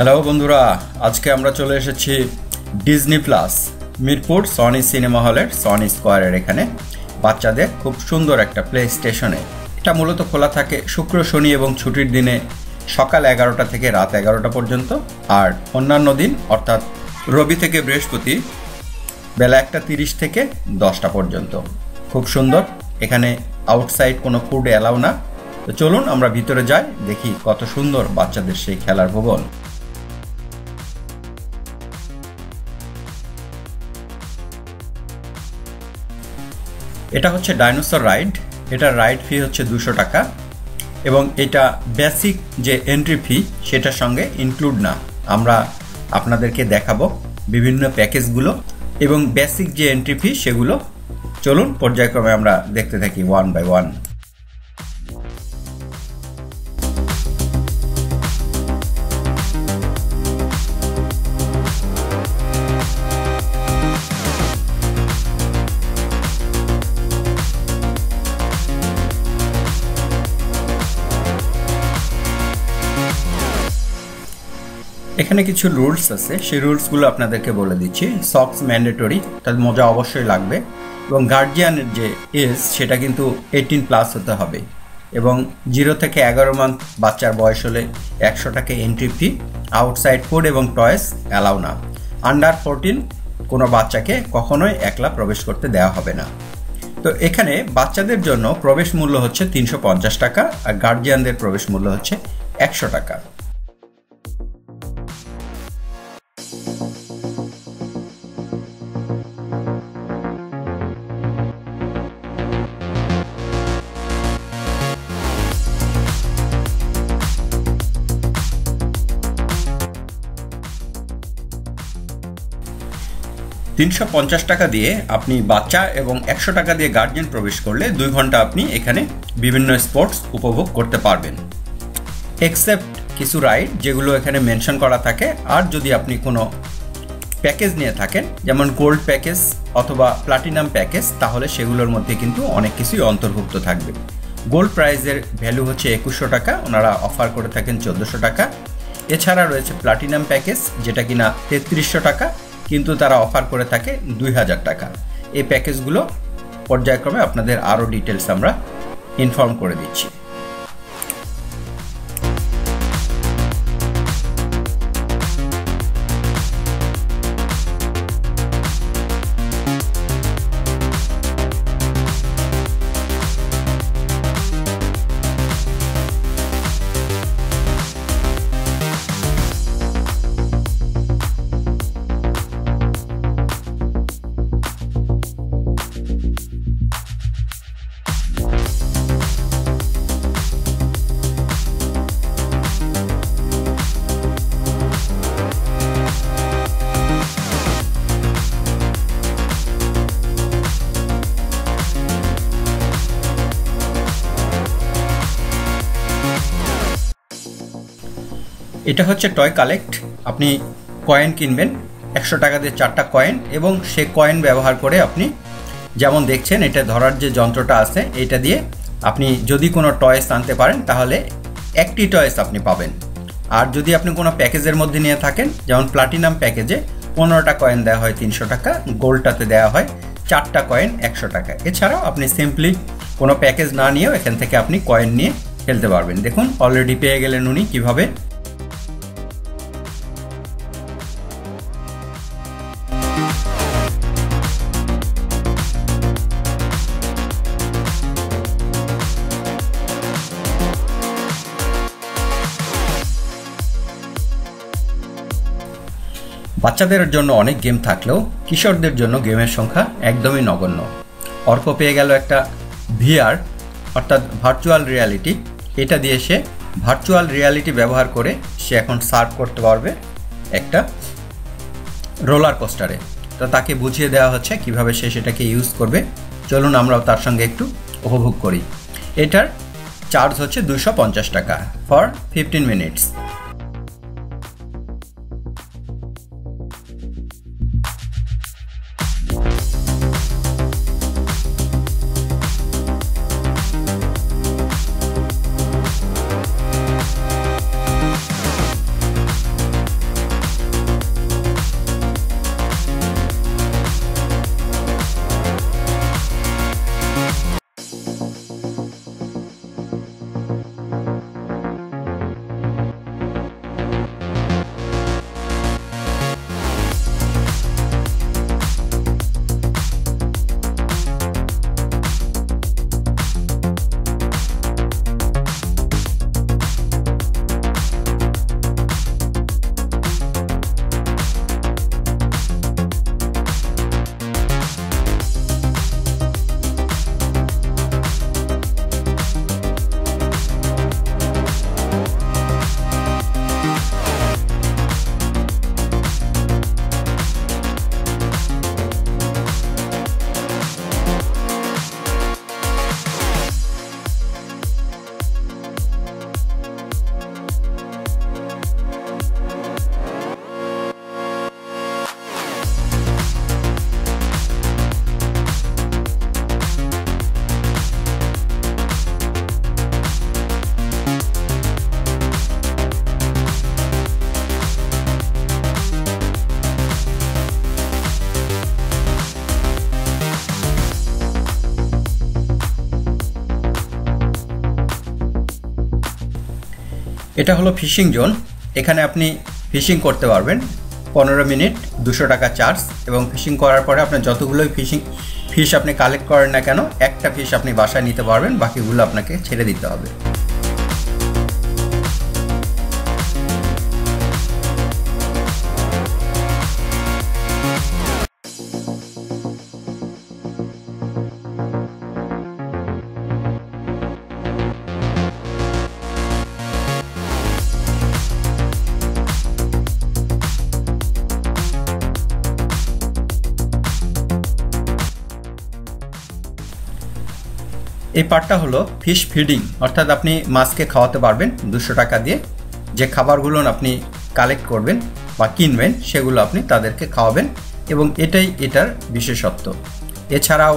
Hello বন্ধুরা, আজকে আমরা চলে এসেছি Disney plus Mirpur Sony cinema হলের সনি স্কয়ারের এখানে বাচ্চাদের খুব সুন্দর একটা প্লে স্টেশনে। এটা মূলত খোলা থাকে শুক্র, শনি এবং ছুটির দিনে সকাল 11টা থেকে রাত 11টা পর্যন্ত, আর অন্যান্য দিন অর্থাৎ রবি থেকে বৃহস্পতি বেলা 1:30 থেকে 10টা পর্যন্ত। খুব সুন্দর, এখানে আউটসাইড কোনো ফুড অ্যালাউ না। তো চলুন আমরা ভিতরে যাই, দেখি কত সুন্দর বাচ্চাদের সেই খেলার ভবন। এটা হচ্ছে ডাইনোসর রাইড। এটার রাইড ফি হচ্ছে 200 টাকা এবং এটা বেসিক যে এন্ট্রি ফি সেটার সঙ্গে ইনক্লুড না। আমরা আপনাদেরকে দেখাবো বিভিন্ন প্যাকেজগুলো এবং বেসিক যে এন্ট্রি ফি সেগুলো। চলুন পর্যায়ক্রমে আমরা দেখতে থাকি ওয়ান বাই ওয়ান। এখানে কিছু রুলস আছে, সেই রুলসগুলো আপনাদেরকে বলে দিচ্ছি। সক্স ম্যান্ডেটরি, তাদের মজা অবশ্যই লাগবে, এবং গার্জিয়ানের যে এজ সেটা কিন্তু 18+ হতে হবে, এবং 0 থেকে 11 মান্থ বাচ্চার বয়স হলে 100 টাকা এন্ট্রি ফি। আউটসাইড ফুড এবং টয়েস অ্যালাউ না। আন্ডার 14 কোনো বাচ্চাকে কখনোই একলা প্রবেশ করতে দেওয়া হবে না। তো এখানে বাচ্চাদের জন্য প্রবেশ মূল্য হচ্ছে 350 টাকা আর গার্জিয়ানদের প্রবেশ মূল্য হচ্ছে 100 টাকা। $350 টাকা দিয়ে আপনি বাচ্চা এবং 100 টাকা দিয়ে গার্জিয়ান প্রবেশ করলে 2 ঘন্টা আপনি এখানে বিভিন্ন স্পোর্টস উপভোগ করতে পারবেন, এক্সেপ্ট কিছু রাইড যেগুলো এখানে মেনশন করা থাকে। আর যদি আপনি কোনো প্যাকেজ নিয়ে থাকেন, যেমন গোল্ড প্যাকেজ অথবা প্লাটিনাম প্যাকেজ, তাহলে সেগুলোর মধ্যে কিন্তু অনেক কিছুই অন্তর্ভুক্ত থাকবে। গোল্ড প্রাইজের ভ্যালু হচ্ছে 2100 টাকা, ওনারা অফার করে থাকেন 1400 টাকা। এছাড়া রয়েছে প্লাটিনাম প্যাকেজ, যেটা কিনা 3300 টাকা, কিন্তু তারা অফার করে থাকে 2000 টাকা। এই প্যাকেজগুলো পর্যায়ক্রমে আপনাদের আরও ডিটেলস আমরা ইনফর্ম করে দিচ্ছি। এটা হচ্ছে টয় কালেক্ট। আপনি কয়েন কিনবেন, 100 টাকা দিয়ে 4টা কয়েন, এবং সে কয়েন ব্যবহার করে আপনি যেমন দেখছেন এটা ধরার যে যন্ত্রটা আছে, এটা দিয়ে আপনি যদি কোনো টয়েস আনতে পারেন তাহলে একটি টয়েস আপনি পাবেন। আর যদি আপনি কোনো প্যাকেজের মধ্যে নিয়ে থাকেন, যেমন প্লাটিনাম প্যাকেজে 15টা কয়েন দেওয়া হয় 300 টাকা, গোল্ডটাতে দেওয়া হয় 4টা কয়েন 100 টাকা। এছাড়াও আপনি সিম্পলি কোনো প্যাকেজ না নিয়েও এখান থেকে আপনি কয়েন নিয়ে খেলতে পারবেন। দেখুন অলরেডি পেয়ে গেলেন উনি কিভাবে। বাচ্চাদের জন্য অনেক গেম থাকলেও কিশোরদের জন্য গেমের সংখ্যা একদমই নগণ্য। অর্ক পেয়ে গেল একটা ভিআর অর্থাৎ ভার্চুয়াল রিয়ালিটি। এটা দিয়ে সে ভার্চুয়াল রিয়ালিটি ব্যবহার করে সে এখন সার্ভ করতে পারবে একটা রোলার কোস্টারে। তো তাকে বুঝিয়ে দেওয়া হচ্ছে কিভাবে সে সেটাকে ইউজ করবে। চলুন আমরাও তার সঙ্গে একটু উপভোগ করি। এটার চার্জ হচ্ছে 250 টাকা ফর 15 মিনিটস। এটা হলো ফিশিং জোন। এখানে আপনি ফিশিং করতে পারবেন 15 মিনিট 200 টাকা চার্জ, এবং ফিশিং করার পরে আপনার যতগুলোই ফিশ আপনি কালেক্ট করেন না কেন, একটা ফিশ আপনি বাসায় নিতে পারবেন, বাকিগুলো আপনাকে ছেড়ে দিতে হবে। এই পার্টটা হলো ফিশ ফিডিং, অর্থাৎ আপনি মাছকে খাওয়াতে পারবেন 200 টাকা দিয়ে। যে খাবারগুলো আপনি কালেক্ট করবেন বা কিনবেন সেগুলো আপনি তাদেরকে খাওয়াবেন, এবং এটাই এটার বিশেষত্ব। এছাড়াও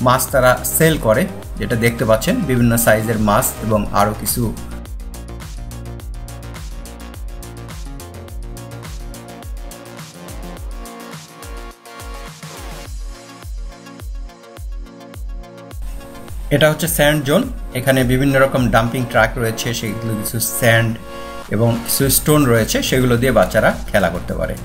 মাছ তারা সেল করে, যেটা দেখতে পাচ্ছেন বিভিন্ন সাইজের মাছ এবং আরও কিছু। এটা হচ্ছে স্যান্ড জোন। এখানে বিভিন্ন রকম ডাম্পিং ট্রাক রয়েছে, সেগুলো কিছু স্যান্ড এবং কিছু স্টোন রয়েছে, সেগুলো দিয়ে বাচ্চারা খেলা করতে পারে।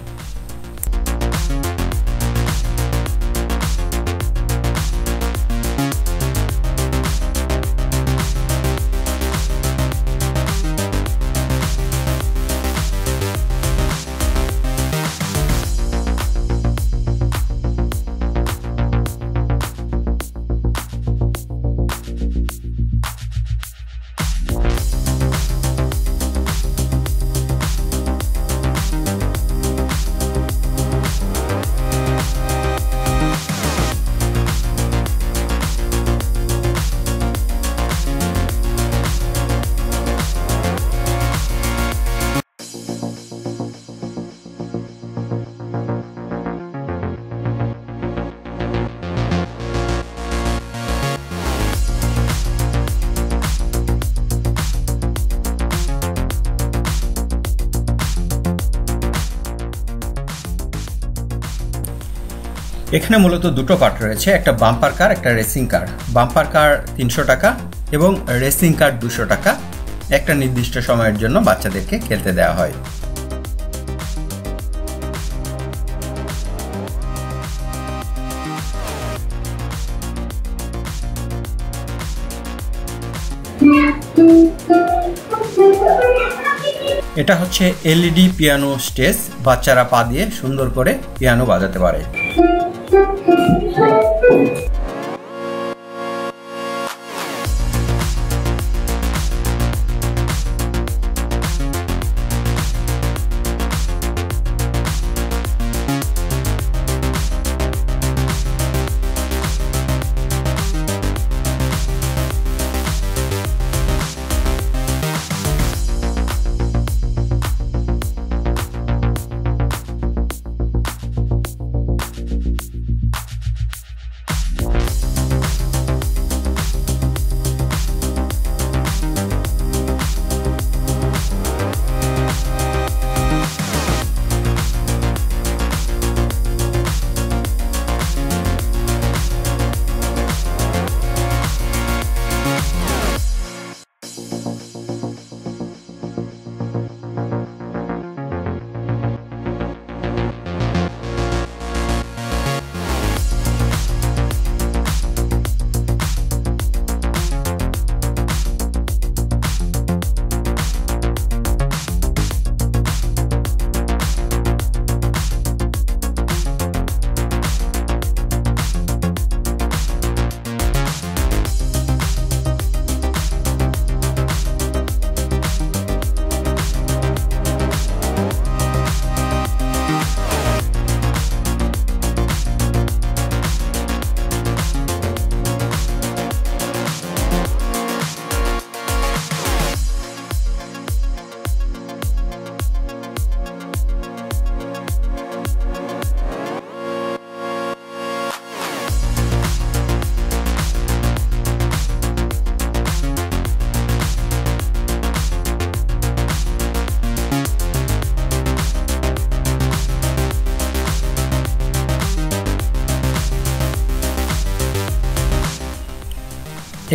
এখানে মূলত দুটো পার্ট রয়েছে, একটা বাম্পার কার, একটা রেসিং কার। বাম্পার কার 300 টাকা এবং রেসিং কার 200 টাকা। একটা নির্দিষ্ট সময়ের জন্য বাচ্চাদেরকে খেলতে দেওয়া হয়। এটা হচ্ছে এলইডি পিয়ানো স্টেজ। বাচ্চারা পা দিয়ে সুন্দর করে পিয়ানো বাজাতে পারে।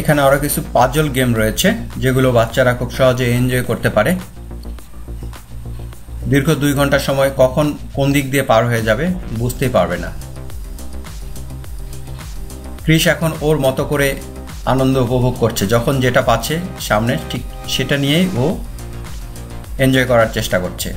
এখানে আরো কিছু পাজল গেম রয়েছে যেগুলো বাচ্চারা খুব সহজে এনজয় করতে পারে। দীর্ঘ 2 ঘন্টা সময় কখন কোন দিক দিয়ে পার হয়ে যাবে বুঝতেই পারবে না। ক্রিস এখন ওর মতো করে আনন্দ উপভোগ করছে, যখন যেটা পাচ্ছে সামনে ঠিক সেটা নিয়েই ও এনজয় করার চেষ্টা করছে।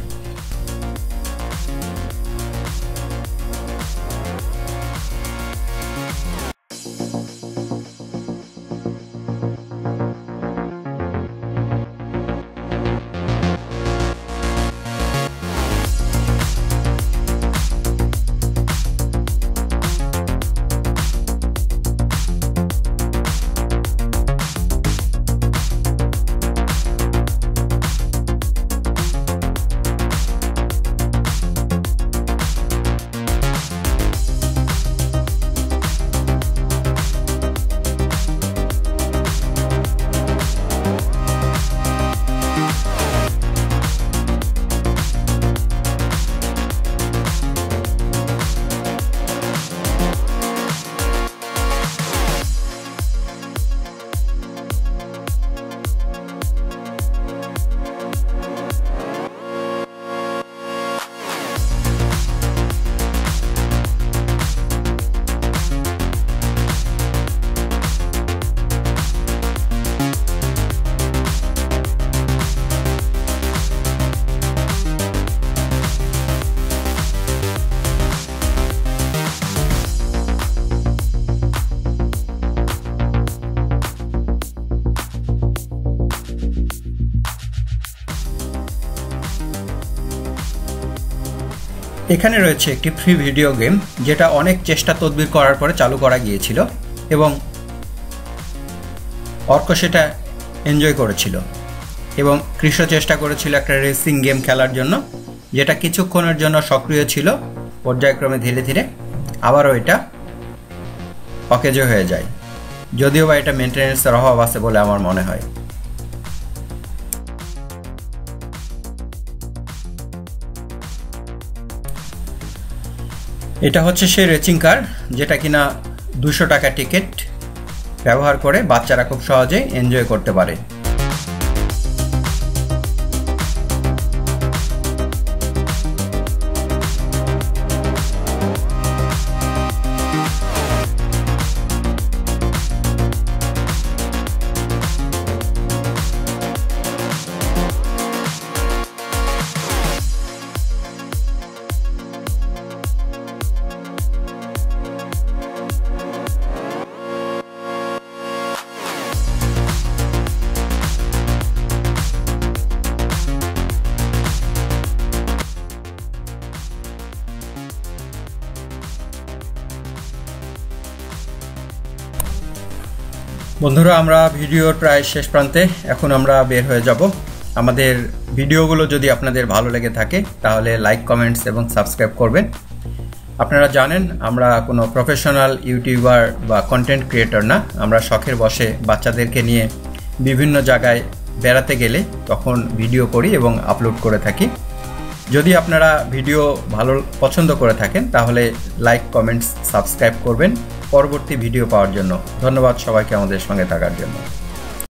এখানে রয়েছে একটি ফ্রি ভিডিও গেম, যেটা অনেক চেষ্টা তদবির করার পরে চালু করা গিয়েছিল এবং অর্ক সেটা এনজয় করেছিল এবং কৃষ্ণ চেষ্টা করেছিল একটা রেসিং গেম খেলার জন্য, যেটা কিছুক্ষণের জন্য সক্রিয় ছিল, পর্যায়ক্রমে ধীরে ধীরে আবারও এটা অকেজ হয়ে যায়, যদিও বা এটা মেনটেন্যান্সের অভাব আছে বলে আমার মনে হয়। এটা হচ্ছে সেই রেসিং কার যেটা কিনা 200 টাকা টিকিট ব্যবহার করে বাচ্চারা খুব সহজে এনজয় করতে পারে। বন্ধুরা, আমরা ভিডিওর প্রায় শেষ প্রান্তে, এখন আমরা বের হয়ে যাব। আমাদের ভিডিওগুলো যদি আপনাদের ভালো লেগে থাকে তাহলে লাইক, কমেন্টস এবং সাবস্ক্রাইব করবেন। আপনারা জানেন আমরা কোনো প্রফেশনাল ইউটিউবার বা কন্টেন্ট ক্রিয়েটর না, আমরা শখের বসে বাচ্চাদেরকে নিয়ে বিভিন্ন জায়গায় বেড়াতে গেলে তখন ভিডিও করি এবং আপলোড করে থাকি। যদি আপনারা ভিডিও ভালো পছন্দ করে থাকেন তাহলে লাইক, কমেন্টস, সাবস্ক্রাইব করবেন পরবর্তী ভিডিও পাওয়ার জন্য। ধন্যবাদ সবাইকে আমাদের সঙ্গে থাকার জন্য।